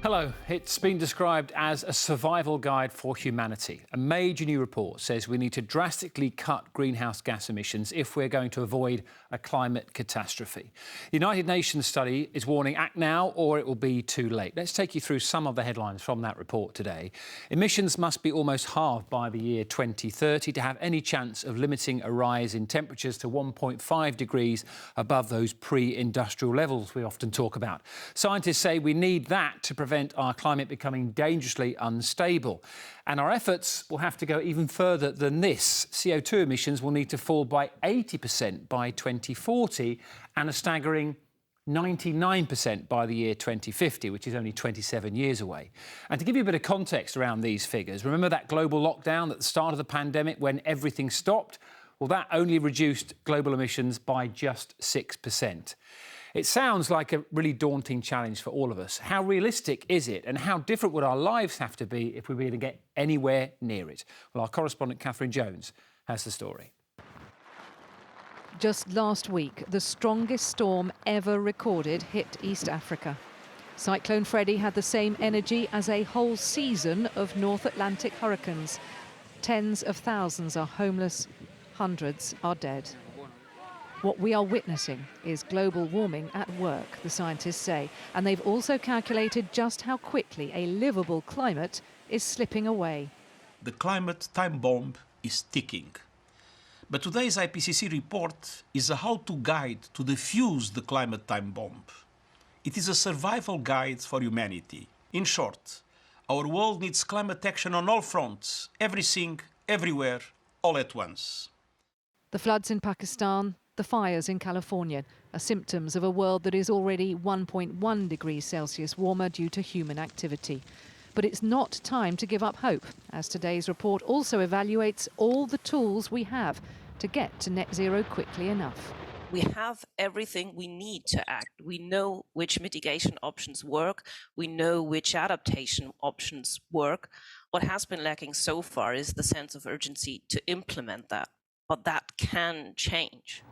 Hello. It's been described as a survival guide for humanity. A major new report says we need to drastically cut greenhouse gas emissions if we're going to avoid a climate catastrophe. The United Nations study is warning act now or it will be too late. Let's take you through some of the headlines from that report today. Emissions must be almost halved by the year 2030 to have any chance of limiting a rise in temperatures to 1.5 degrees above those pre-industrial levels we often talk about. Scientists say we need that to prevent our climate becoming dangerously unstable. And our efforts will have to go even further than this. CO2 emissions will need to fall by 80% by 2040 and a staggering 99% by the year 2050, which is only 27 years away. And to give you a bit of context around these figures, remember that global lockdown at the start of the pandemic when everything stopped? Well, that only reduced global emissions by just 6%. It sounds like a really daunting challenge for all of us. How realistic is it, and how different would our lives have to be if we were going to get anywhere near it? Well, our correspondent Catherine Jones has the story. Just last week, the strongest storm ever recorded hit East Africa. Cyclone Freddy had the same energy as a whole season of North Atlantic hurricanes. Tens of thousands are homeless, hundreds are dead. What we are witnessing is global warming at work, the scientists say, and they've also calculated just how quickly a livable climate is slipping away. The climate time bomb is ticking. But today's IPCC report is a how-to guide to defuse the climate time bomb. It is a survival guide for humanity. In short, our world needs climate action on all fronts, everything, everywhere, all at once. The floods in Pakistan, the fires in California are symptoms of a world that is already 1.1 degrees Celsius warmer due to human activity. But it's not time to give up hope, as today's report also evaluates all the tools we have to get to net zero quickly enough. We have everything we need to act. We know which mitigation options work. We know which adaptation options work. What has been lacking so far is the sense of urgency to implement that. But that can change.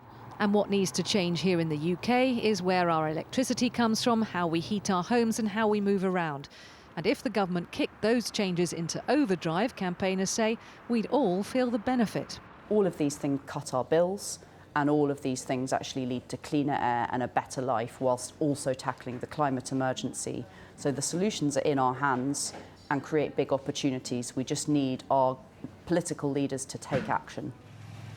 And what needs to change here in the UK is where our electricity comes from, how we heat our homes and how we move around. And if the government kicked those changes into overdrive, campaigners say, we'd all feel the benefit. All of these things cut our bills, and all of these things actually lead to cleaner air and a better life, whilst also tackling the climate emergency. So the solutions are in our hands and create big opportunities. We just need our political leaders to take action.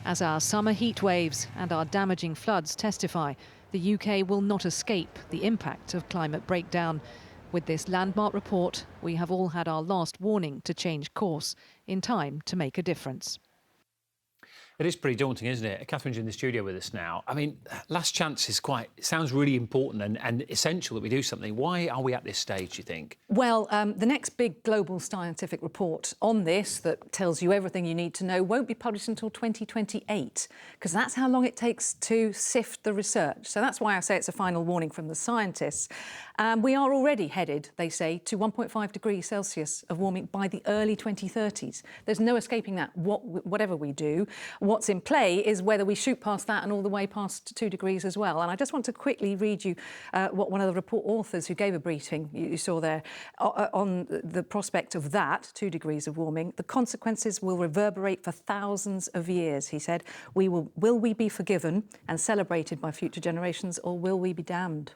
As our summer heat waves and our damaging floods testify, the UK will not escape the impact of climate breakdown. With this landmark report, we have all had our last warning to change course in time to make a difference. It is pretty daunting, isn't it? Catherine's in the studio with us now. I mean, last chance is it sounds really important and essential that we do something. Why are we at this stage, do you think? Well, the next big global scientific report on this that tells you everything you need to know won't be published until 2028, because that's how long it takes to sift the research. So that's why I say it's a final warning from the scientists. We are already headed, they say, to 1.5 degrees Celsius of warming by the early 2030s. There's no escaping that, whatever we do. What's in play is whether we shoot past that and all the way past 2 degrees as well. And I just want to quickly read you what one of the report authors who gave a briefing, you saw there, on the prospect of that, 2 degrees of warming. The consequences will reverberate for thousands of years, he said. Will we be forgiven and celebrated by future generations, or will we be damned?